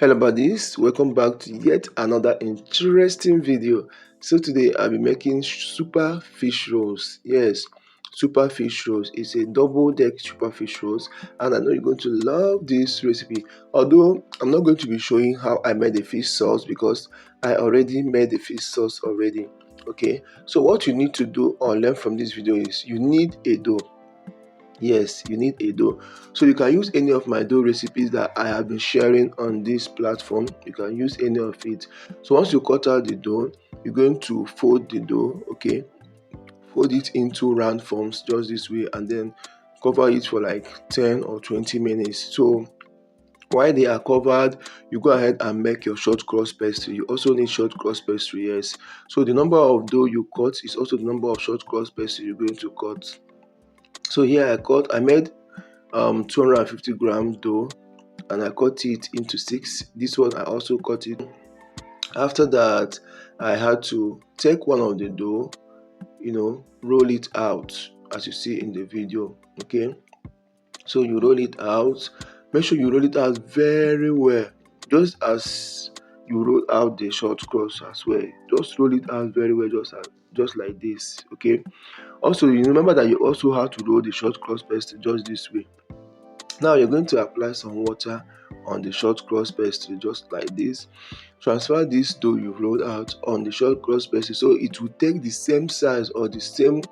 Hello buddies, welcome back to yet another interesting video. So today I'll be making super fish rolls. Yes, super fish rolls. It's a double deck super fish rolls, and I know you're going to love this recipe. Although I'm not going to be showing how I made the fish sauce because I already made the fish sauce already. Okay, so what you need to do or learn from this video is you need a dough. Yes, you need a dough. So you can use any of my dough recipes that I have been sharing on this platform. You can use any of it. So once you cut out the dough, you're going to fold the dough. Okay, fold it into round forms just this way, and then cover it for like 10 or 20 minutes. So while they are covered, you go ahead and make your short cross pastry. You also need short cross pastry. Yes, so the number of dough you cut is also the number of short cross pastry you're going to cut. So here I made 250 gram dough, and I cut it into 6. This one I also cut it. After that, I had to take one of the dough, roll it out as you see in the video. Okay, so you roll it out. Make sure you roll it out very well, just as you roll out the short cross as well. Just roll it out very well, just like this. Okay, also you remember that you also have to roll the short cross pastry just this way. Now you're going to apply some water on the short cross pastry just like this. Transfer this dough you've rolled out on the short cross pastry so it will take the same size or the same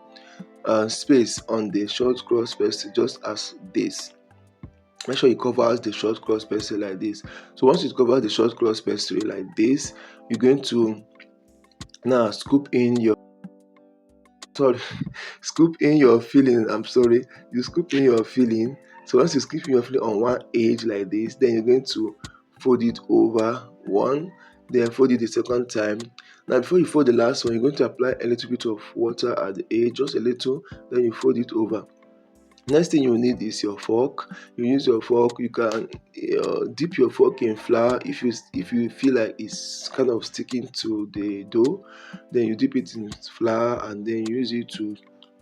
space on the short cross pastry just as this. Make sure it covers the short cross pastry like this. So once it covers the short cross pastry like this, you're going to now scoop in your scoop in your filling. You scoop in your filling. So once you scoop in your filling on one edge like this, then you're going to fold it over one, then fold it the second time. Now before you fold the last one, you're going to apply a little bit of water at the edge, just a little, then you fold it over. Next thing you need is your fork. You use your fork. You can dip your fork in flour if you feel like it's kind of sticking to the dough. Then you dip it in flour and then use it to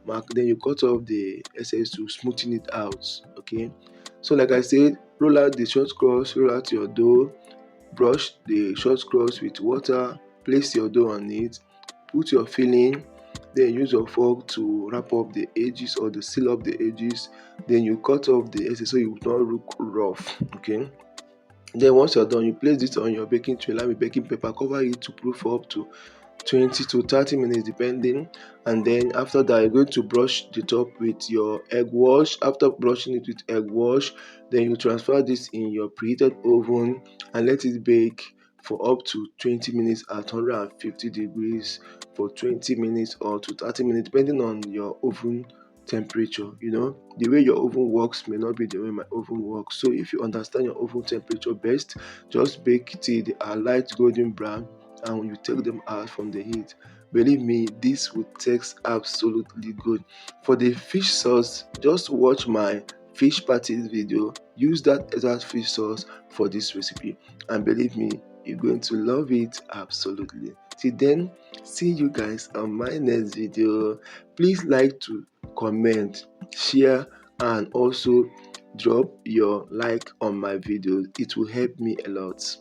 mark. Then you cut off the excess to smoothen it out. Okay. So like I said, roll out the short cross. Roll out your dough. Brush the short cross with water. Place your dough on it. Put your filling. Then use your fork to wrap up the edges or to seal up the edges. Then you cut off the edges so it will not look rough. Okay, then once you're done, you place this on your baking tray. Allow baking paper, cover it to proof for up to 20 to 30 minutes depending. And then after that, you're going to brush the top with your egg wash. After brushing it with egg wash, then you transfer this in your preheated oven and let it bake for up to 20 minutes at 150 degrees for 20 minutes or to 30 minutes depending on your oven temperature. The way your oven works may not be the way my oven works. So if you understand your oven temperature best, just bake till they are light golden brown and when you take them out from the heat. Believe me, this will taste absolutely good. For the fish sauce, just watch my fish patties video. Use that exact fish sauce for this recipe, and believe me, you're going to love it absolutely. Till then, see you guys on my next video. Please like to comment, share, and also drop your like on my videos. It will help me a lot.